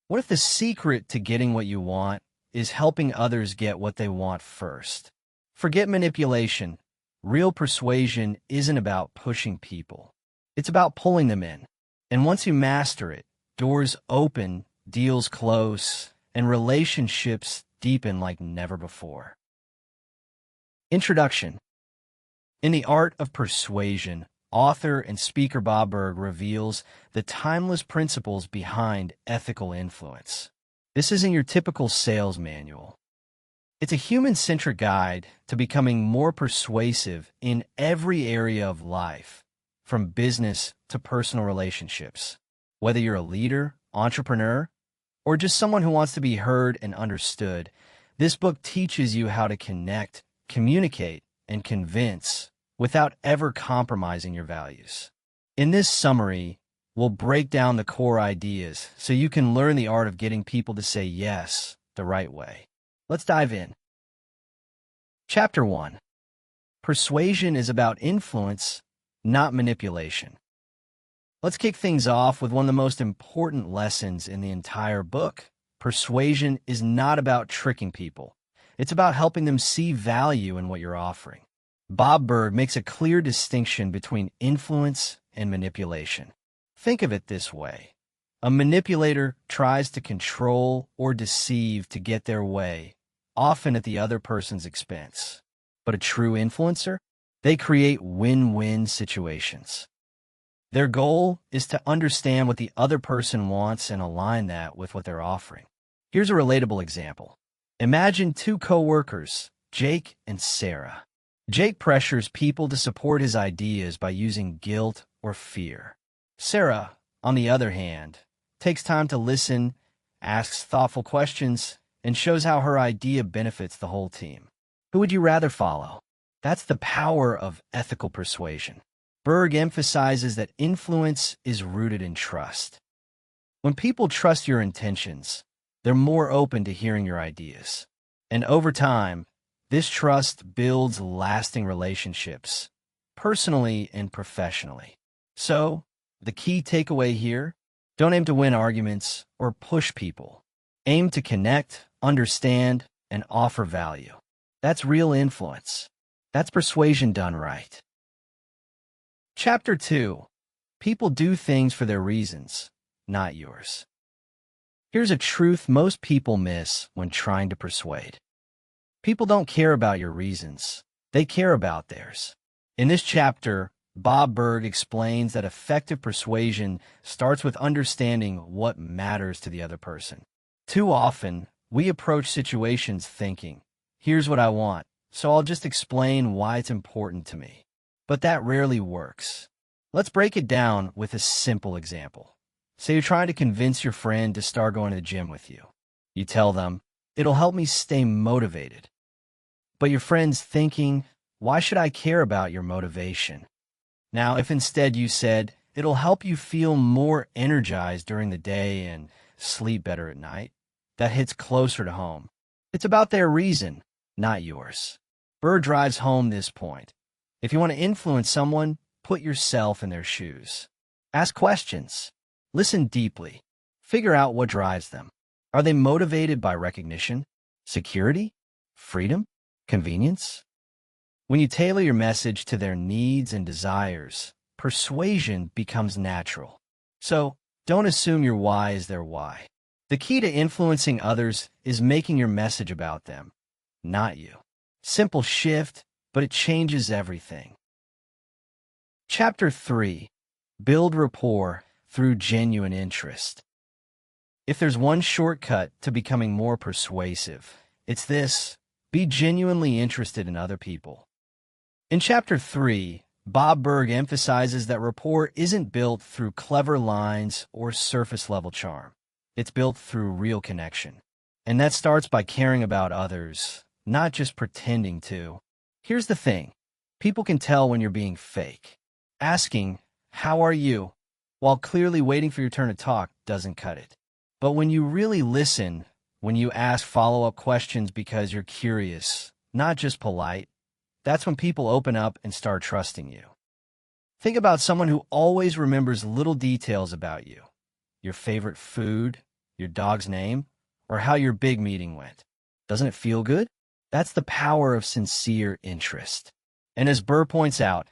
What if the secret to getting what you want is helping others get what they want first? Forget manipulation. Real persuasion isn't about pushing people. It's about pulling them in. And once you master it, doors open, deals close, and relationships deepen like never before. Introduction. In The Art of Persuasion, author and speaker Bob Burg reveals the timeless principles behind ethical influence. This isn't your typical sales manual. It's a human-centric guide to becoming more persuasive in every area of life, from business to personal relationships. Whether you're a leader, entrepreneur, or just someone who wants to be heard and understood, this book teaches you how to connect, communicate, and convince without ever compromising your values. In this summary, we'll break down the core ideas so you can learn the art of getting people to say yes the right way. Let's dive in. Chapter 1. Persuasion is about influence, not manipulation. Let's kick things off with one of the most important lessons in the entire book. Persuasion is not about tricking people. It's about helping them see value in what you're offering. Bob Burg makes a clear distinction between influence and manipulation. Think of it this way. A manipulator tries to control or deceive to get their way, often at the other person's expense. But a true influencer? They create win-win situations. Their goal is to understand what the other person wants and align that with what they're offering. Here's a relatable example. Imagine two co-workers, Jake and Sarah. Jake pressures people to support his ideas by using guilt or fear. Sarah, on the other hand, takes time to listen, asks thoughtful questions, and shows how her idea benefits the whole team. Who would you rather follow? That's the power of ethical persuasion. Burg emphasizes that influence is rooted in trust. When people trust your intentions, they're more open to hearing your ideas. And over time, this trust builds lasting relationships, personally and professionally. So, the key takeaway here, don't aim to win arguments or push people. Aim to connect, understand, and offer value. That's real influence. That's persuasion done right. Chapter 2. People do things for their reasons, not yours. Here's a truth most people miss when trying to persuade. People don't care about your reasons. They care about theirs. In this chapter, Bob Burg explains that effective persuasion starts with understanding what matters to the other person. Too often, we approach situations thinking, here's what I want, so I'll just explain why it's important to me. But that rarely works. Let's break it down with a simple example. Say you're trying to convince your friend to start going to the gym with you. You tell them, it'll help me stay motivated. But your friend's thinking, why should I care about your motivation? Now, if instead you said, it'll help you feel more energized during the day and sleep better at night, that hits closer to home. It's about their reason, not yours. Burr drives home this point. If you want to influence someone, put yourself in their shoes. Ask questions. Listen deeply. Figure out what drives them. Are they motivated by recognition, security, freedom, convenience? When you tailor your message to their needs and desires, persuasion becomes natural. So, don't assume your why is their why. The key to influencing others is making your message about them, not you. Simple shift, but it changes everything. Chapter 3. Build rapport through genuine interest. If there's one shortcut to becoming more persuasive, it's this: be genuinely interested in other people. In Chapter 3, Bob Burg emphasizes that rapport isn't built through clever lines or surface-level charm. It's built through real connection. And that starts by caring about others, not just pretending to. Here's the thing. People can tell when you're being fake. Asking, "How are you?" while clearly waiting for your turn to talk doesn't cut it. But when you really listen, when you ask follow-up questions because you're curious, not just polite, that's when people open up and start trusting you. Think about someone who always remembers little details about you. Your favorite food, your dog's name, or how your big meeting went. Doesn't it feel good? That's the power of sincere interest. And as Burr points out,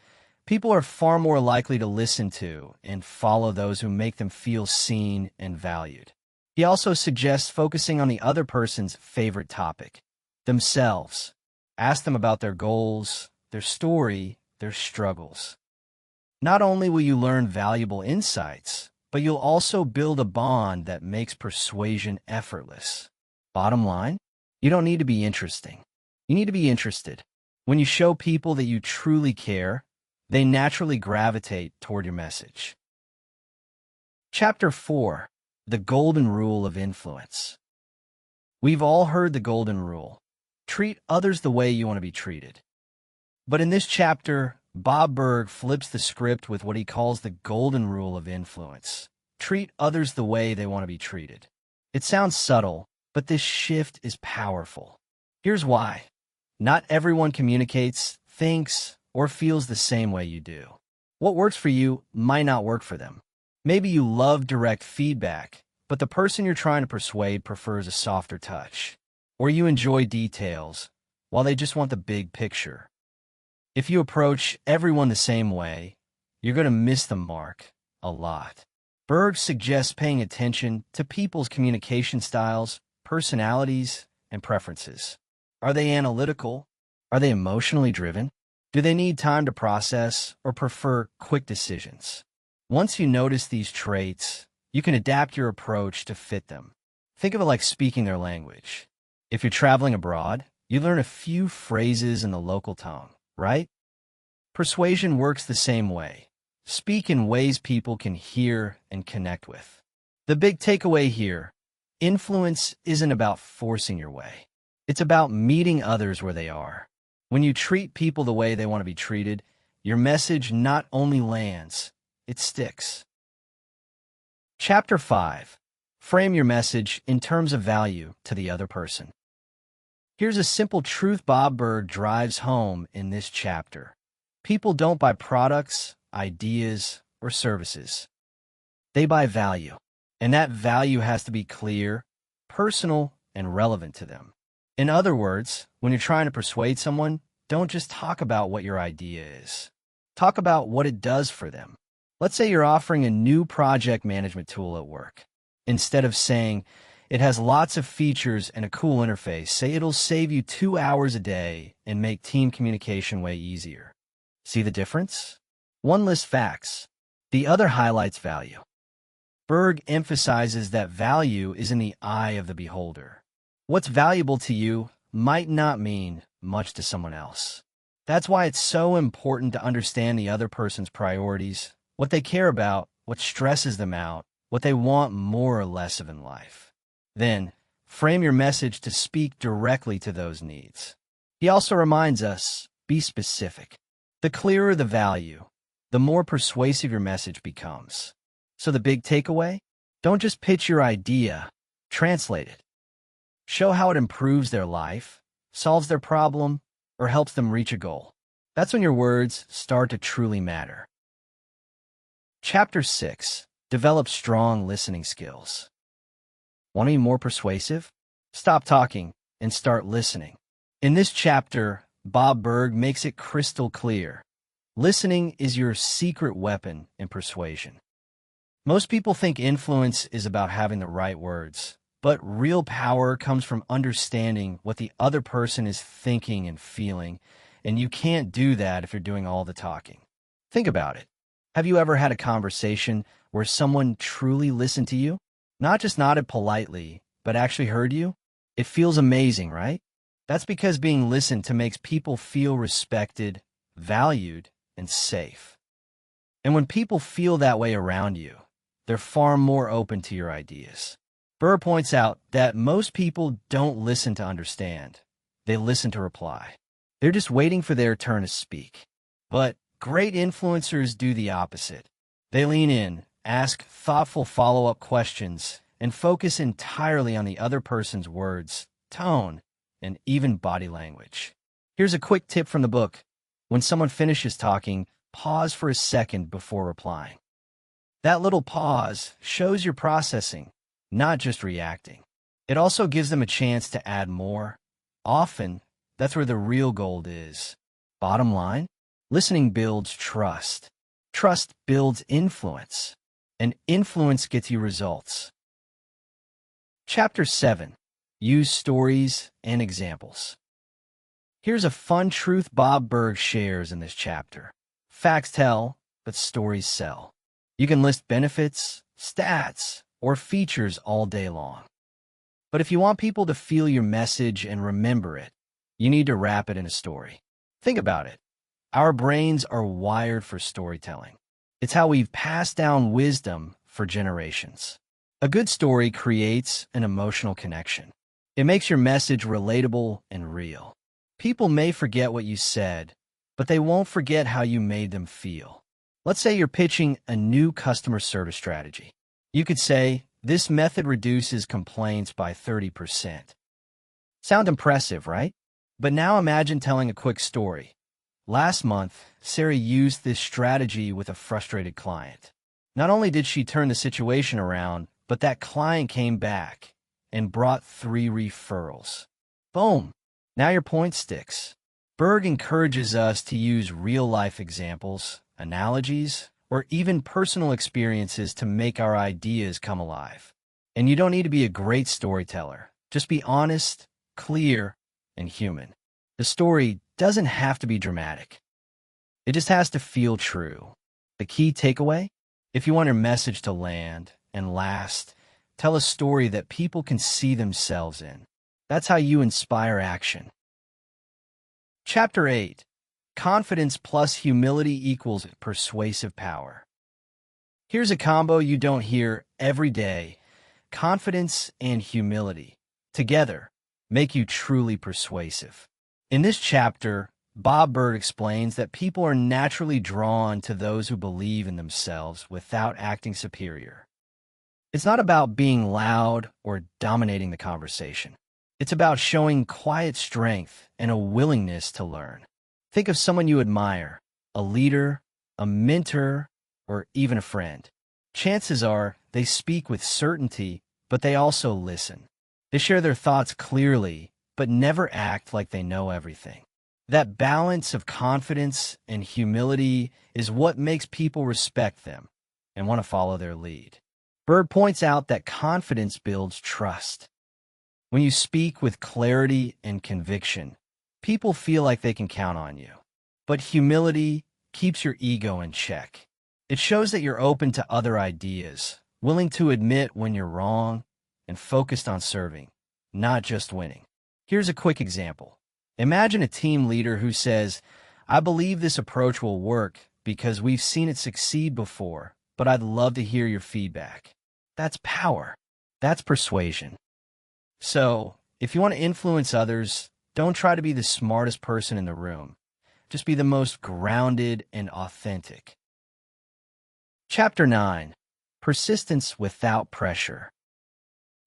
people are far more likely to listen to and follow those who make them feel seen and valued. He also suggests focusing on the other person's favorite topic, themselves. Ask them about their goals, their story, their struggles. Not only will you learn valuable insights, but you'll also build a bond that makes persuasion effortless. Bottom line, you don't need to be interesting. You need to be interested. When you show people that you truly care, they naturally gravitate toward your message. Chapter 4. The Golden Rule of Influence. We've all heard the golden rule. Treat others the way you want to be treated. But in this chapter, Bob Burg flips the script with what he calls the golden rule of influence. Treat others the way they want to be treated. It sounds subtle, but this shift is powerful. Here's why. Not everyone communicates, thinks, or feels the same way you do. What works for you might not work for them. Maybe you love direct feedback, but the person you're trying to persuade prefers a softer touch. Or you enjoy details, while they just want the big picture. If you approach everyone the same way, you're going to miss the mark a lot. Burg suggests paying attention to people's communication styles, personalities, and preferences. Are they analytical? Are they emotionally driven? Do they need time to process or prefer quick decisions? Once you notice these traits, you can adapt your approach to fit them. Think of it like speaking their language. If you're traveling abroad, you learn a few phrases in the local tongue, right? Persuasion works the same way. Speak in ways people can hear and connect with. The big takeaway here, influence isn't about forcing your way. It's about meeting others where they are. When you treat people the way they want to be treated, your message not only lands, it sticks. Chapter 5. Frame your message in terms of value to the other person. Here's a simple truth Bob Burg drives home in this chapter. People don't buy products, ideas, or services. They buy value, and that value has to be clear, personal, and relevant to them. In other words, when you're trying to persuade someone, don't just talk about what your idea is. Talk about what it does for them. Let's say you're offering a new project management tool at work. Instead of saying, it has lots of features and a cool interface, say it'll save you 2 hours a day and make team communication way easier. See the difference? One lists facts. The other highlights value. Burg emphasizes that value is in the eye of the beholder. What's valuable to you might not mean much to someone else. That's why it's so important to understand the other person's priorities, what they care about, what stresses them out, what they want more or less of in life. Then, frame your message to speak directly to those needs. He also reminds us, be specific. The clearer the value, the more persuasive your message becomes. So the big takeaway? Don't just pitch your idea, translate it. Show how it improves their life, solves their problem, or helps them reach a goal. That's when your words start to truly matter. Chapter 6. Develop strong listening skills. Want to be more persuasive? Stop talking and start listening. In this chapter, Bob Burg makes it crystal clear. Listening is your secret weapon in persuasion. Most people think influence is about having the right words, but real power comes from understanding what the other person is thinking and feeling, and you can't do that if you're doing all the talking. Think about it. Have you ever had a conversation where someone truly listened to you? Not just nodded politely, but actually heard you? It feels amazing, right? That's because being listened to makes people feel respected, valued, and safe. And when people feel that way around you, they're far more open to your ideas. Burr points out that most people don't listen to understand. They listen to reply. They're just waiting for their turn to speak. But great influencers do the opposite. They lean in, ask thoughtful follow-up questions, and focus entirely on the other person's words, tone, and even body language. Here's a quick tip from the book. When someone finishes talking, pause for a second before replying. That little pause shows you're processing, not just reacting. It also gives them a chance to add more. Often, that's where the real gold is. Bottom line, listening builds trust. Trust builds influence, and influence gets you results. Chapter 7. Use stories and examples. Here's a fun truth Bob Burg shares in this chapter. Facts tell, but stories sell. You can list benefits, stats, or features all day long. But if you want people to feel your message and remember it, you need to wrap it in a story. Think about it. Our brains are wired for storytelling. It's how we've passed down wisdom for generations. A good story creates an emotional connection. It makes your message relatable and real. People may forget what you said, but they won't forget how you made them feel. Let's say you're pitching a new customer service strategy. You could say, this method reduces complaints by 30%. Sound impressive, right? But now imagine telling a quick story. Last month, Sarah used this strategy with a frustrated client. Not only did she turn the situation around, but that client came back and brought 3 referrals. Boom! Now your point sticks. Burg encourages us to use real-life examples, analogies, or even personal experiences to make our ideas come alive. And you don't need to be a great storyteller. Just be honest, clear, and human. The story doesn't have to be dramatic. It just has to feel true. The key takeaway? If you want your message to land and last, tell a story that people can see themselves in. That's how you inspire action. Chapter 8. Confidence plus humility equals persuasive power. Here's a combo you don't hear every day. Confidence and humility, together, make you truly persuasive. In this chapter, Bob Burg explains that people are naturally drawn to those who believe in themselves without acting superior. It's not about being loud or dominating the conversation. It's about showing quiet strength and a willingness to learn. Think of someone you admire, a leader, a mentor, or even a friend. Chances are they speak with certainty, but they also listen. They share their thoughts clearly, but never act like they know everything. That balance of confidence and humility is what makes people respect them and want to follow their lead. Burg points out that confidence builds trust. When you speak with clarity and conviction, people feel like they can count on you. But humility keeps your ego in check. It shows that you're open to other ideas, willing to admit when you're wrong, and focused on serving, not just winning. Here's a quick example. Imagine a team leader who says, I believe this approach will work because we've seen it succeed before, but I'd love to hear your feedback. That's power. That's persuasion. So, if you want to influence others, don't try to be the smartest person in the room. Just be the most grounded and authentic. Chapter 9. Persistence without pressure.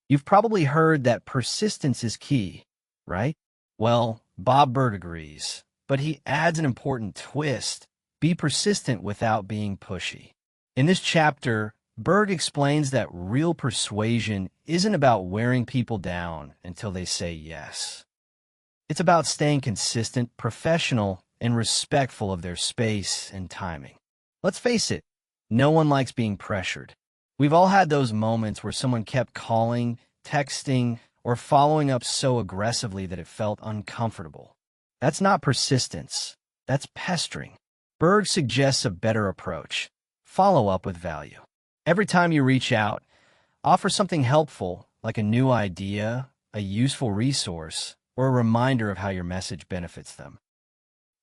You've probably heard that persistence is key, right? Well, Bob Burg agrees, but he adds an important twist. Be persistent without being pushy. In this chapter, Burg explains that real persuasion isn't about wearing people down until they say yes. It's about staying consistent, professional, and respectful of their space and timing. Let's face it, no one likes being pressured. We've all had those moments where someone kept calling, texting, or following up so aggressively that it felt uncomfortable. That's not persistence. That's pestering. Burg suggests a better approach. Follow up with value. Every time you reach out, offer something helpful, like a new idea, a useful resource, or a reminder of how your message benefits them.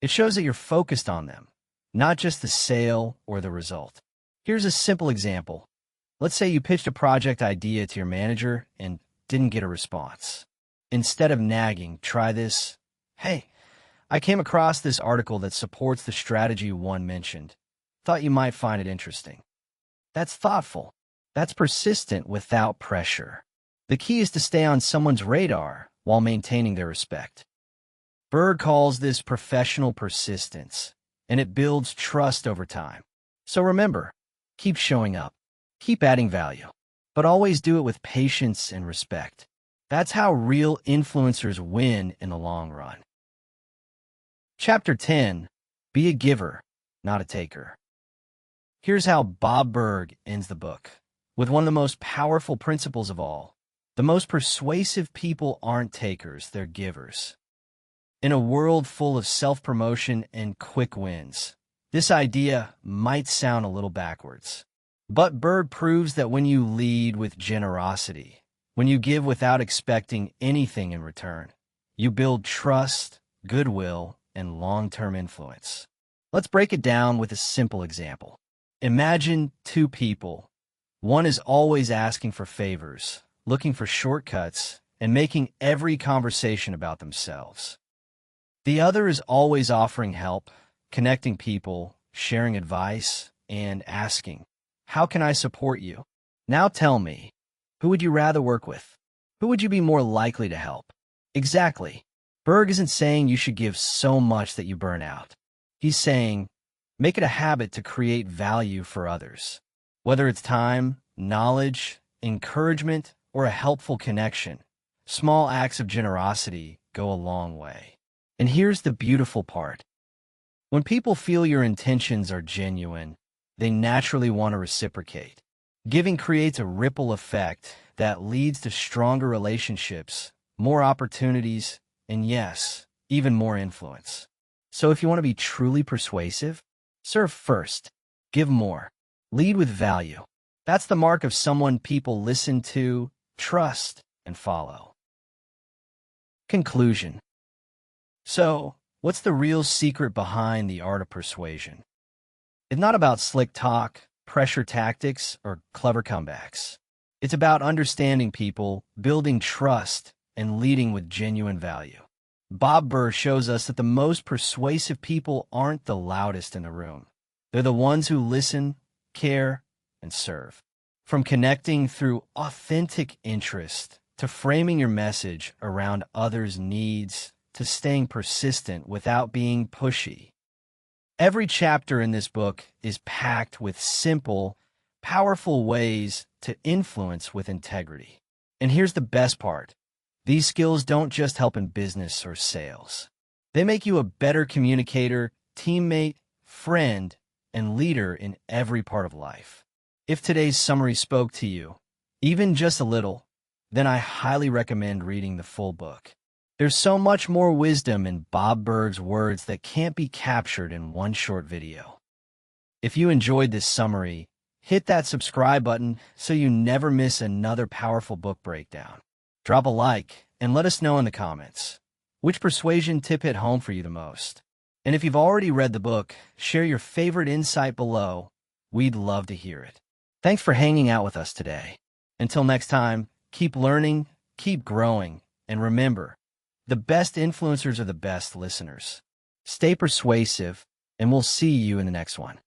It shows that you're focused on them, not just the sale or the result. Here's a simple example. Let's say you pitched a project idea to your manager and didn't get a response. Instead of nagging, try this. Hey, I came across this article that supports the strategy one mentioned. Thought you might find it interesting. That's thoughtful. That's persistent without pressure. The key is to stay on someone's radar while maintaining their respect. Burg calls this professional persistence, and it builds trust over time. So remember, keep showing up. Keep adding value. but always do it with patience and respect. That's how real influencers win in the long run. Chapter 10. Be a giver, not a taker. Here's how Bob Burg ends the book, with one of the most powerful principles of all. The most persuasive people aren't takers, they're givers. In a world full of self-promotion and quick wins, this idea might sound a little backwards. But Burg proves that when you lead with generosity, when you give without expecting anything in return, you build trust, goodwill, and long-term influence. Let's break it down with a simple example. Imagine two people. One is always asking for favors, looking for shortcuts, and making every conversation about themselves. The other is always offering help, connecting people, sharing advice, and asking, "How can I support you?" Now tell me, who would you rather work with? Who would you be more likely to help? Exactly. Burg isn't saying you should give so much that you burn out. He's saying, make it a habit to create value for others. Whether it's time, knowledge, encouragement, or a helpful connection, small acts of generosity go a long way. And here's the beautiful part. When people feel your intentions are genuine, they naturally want to reciprocate. Giving creates a ripple effect that leads to stronger relationships, more opportunities, and yes, even more influence. So if you want to be truly persuasive, serve first, give more, lead with value. That's the mark of someone people listen to, trust, and follow. Conclusion. So, what's the real secret behind the art of persuasion? It's not about slick talk, pressure tactics, or clever comebacks. It's about understanding people, building trust, and leading with genuine value. Bob Burg shows us that the most persuasive people aren't the loudest in the room. They're the ones who listen, care, and serve. From connecting through authentic interest, to framing your message around others' needs, to staying persistent without being pushy. Every chapter in this book is packed with simple, powerful ways to influence with integrity. And here's the best part. These skills don't just help in business or sales. They make you a better communicator, teammate, friend, and leader in every part of life. If today's summary spoke to you, even just a little, then I highly recommend reading the full book. There's so much more wisdom in Bob Burg's words that can't be captured in one short video. If you enjoyed this summary, hit that subscribe button so you never miss another powerful book breakdown. Drop a like and let us know in the comments which persuasion tip hit home for you the most. And if you've already read the book, share your favorite insight below. We'd love to hear it. Thanks for hanging out with us today. Until next time, keep learning, keep growing, and remember, the best influencers are the best listeners. Stay persuasive, and we'll see you in the next one.